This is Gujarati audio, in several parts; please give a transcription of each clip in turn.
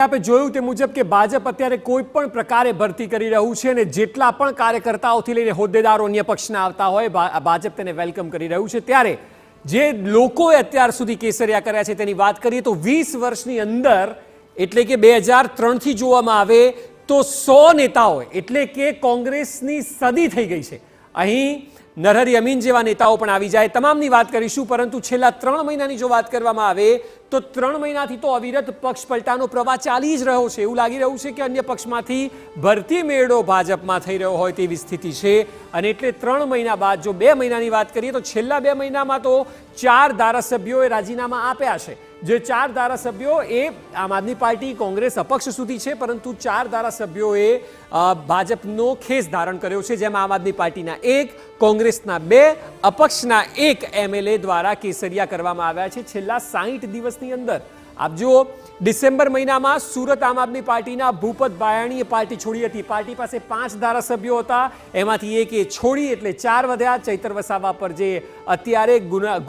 આપણે જોયું તે મુજબ કે ભાજપ અત્યારે કોઈ પણ પ્રકારે ભરતી કરી રહ્યું છે અને જેટલા પણ કાર્યકર્તાઓથી લઈને હોદ્દેદારો અન્ય પક્ષના આવતા હોય ભાજપ તેને વેલકમ કરી રહ્યું છે। ત્યારે જે લોકોએ અત્યાર સુધી કેસરિયા કર્યા છે તેની વાત કરીએ તો 20 વર્ષની અંદર એટલે કે 2003 થી જોવામાં આવે તો 100 નેતાઓ એટલે કે કોંગ્રેસની સદી થઈ ગઈ છે। અહીં નરહરી અમીન જેવા નેતાઓ પણ આવી જાય, તમામની વાત કરીશું, પરંતુ છેલ્લા 3 મહિનાની જો વાત કરવામાં આવે તો 3 મહિનાથી તો અવિરત પક્ષ પલટાનો પ્રવાહ ચાલી જ રહ્યો છે। એવું લાગી રહ્યું છે કે અન્ય પક્ષમાંથી ભરતી મેળો ભાજપમાં થઈ રહ્યો હોય તેવી સ્થિતિ છે અને એટલે 3 મહિના બાદ જો 2 મહિનાની વાત કરીએ તો છેલ્લા 2 મહિનામાં તો 4 ધારાસભ્યોએ રાજીનામા આપ્યા છે। જે 4 ધારાસભ્યો એ આમ આદમી પાર્ટી કોંગ્રેસ અપક્ષ સુધી છે, પરંતુ 4 ધારાસભ્યોએ ભાજપનો ખેસ ધારણ કર્યો છે, જેમાં આમ આદમી પાર્ટીના 1, કોંગ્રેસના 2, અપક્ષના 1 એમએલએ દ્વારા કેસરિયા કરવામાં આવ્યા છે છેલ્લા 60 દિવસની અંદર। આપ જુઓ, ડિસેમ્બર મહિનામાં સુરત આમ આદમી પાર્ટીના ભૂપત બાયાણીએ પાર્ટી છોડી હતી। પાર્ટી પાસે 5 ધારાસભ્યો હતા, એમાંથી એક એ છોડી એટલે 4 વધ્યા। ચૈતર વસાવા પર જે અત્યારે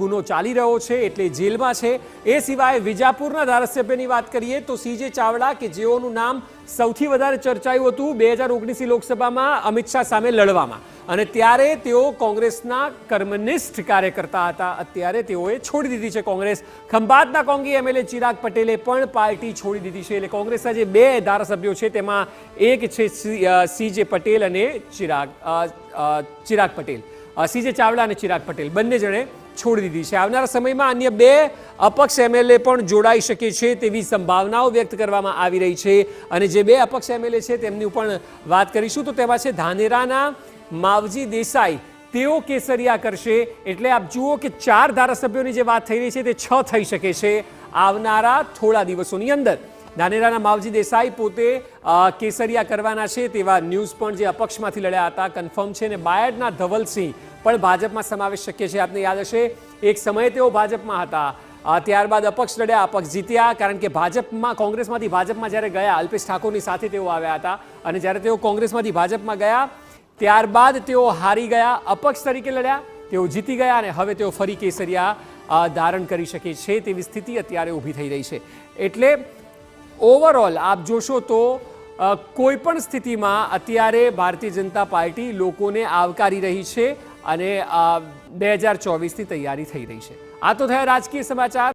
ગુનો ચાલી રહ્યો છે એટલે જેલમાં છે। એ સિવાય વિજાપુરના ધારાસભ્યની વાત કરીએ તો સીજે ચાવડા કે જેઓનું નામ સૌથી વધારે ચર્ચાયું હતું 2019ની લોકસભામાં અમિત શાહ સામે લડવામાં, અને ત્યારે તેઓ કોંગ્રેસના કર્મનિષ્ઠ કાર્યકર્તા હતા। અત્યારે તેઓએ છોડી દીધી છે કોંગ્રેસ। ખંભાતના કોંગી એમએલએ ચિરાગ પટેલે પણ પાર્ટી છોડી દીધી છે। એટલે કોંગ્રેસના જે 2 ધારાસભ્યો છે તેમાં એક છે સીજે પટેલ અને ચિરાગ પટેલ, સીજે ચાવડા અને ચિરાગ પટેલ, બંને જણે છોડી દીધી છે। આવનારા સમયમાં અન્ય 2 અપક્ષ એમએલએ પણ જોડાઈ શકે છે તેવી સંભાવનાઓ વ્યક્ત કરવામાં આવી રહી છે। અને જે 2 અપક્ષ એમએલએ છે તેમની પણ વાત કરીશું તો તેમાં છે ધાનેરાના માવજી દેસાઈ, તેઓ કેસરિયા કરશે। એટલે આપ જુઓ કે 4 ધારાસભ્યોની જે વાત થઈ રહી છે તે 6 થઈ શકે છે આવનારા થોડા દિવસોની અંદર। ધાનેરાના માવજી દેસાઈ પોતે કેસરિયા કરવાના છે તેવા ન્યૂઝ પણ જે અપક્ષમાંથી લડ્યા હતા કન્ફર્મ છે। અને બાયડના ધવલસિંહ પણ ભાજપમાં સમાવેશ શક્ય છે। આપને યાદ હશે એક સમયે તેઓ ભાજપમાં હતા, ત્યારબાદ અપક્ષ લડ્યા, અપક્ષ જીત્યા, કારણ કે ભાજપમાં કોંગ્રેસમાંથી ભાજપમાં જ્યારે ગયા અલ્પેશ ઠાકોરની સાથે તેઓ આવ્યા હતા, અને જ્યારે તેઓ કોંગ્રેસમાંથી ભાજપમાં ગયા ત્યારબાદ તેઓ હારી ગયા, અપક્ષ તરીકે લડ્યા, તેઓ જીતી ગયા અને હવે તેઓ ફરી કેસરિયા ધારણ કરી શકે છે તેવી સ્થિતિ અત્યારે ઊભી થઈ રહી છે। એટલે ઓવરઓલ આપ જોશો તો કોઈ પણ સ્થિતિમાં અત્યારે ભારતીય જનતા પાર્ટી લોકોને આવકારી રહી છે અને 2024ની તૈયારી થઈ રહી છે। આ તો થયા રાજકીય સમાચાર।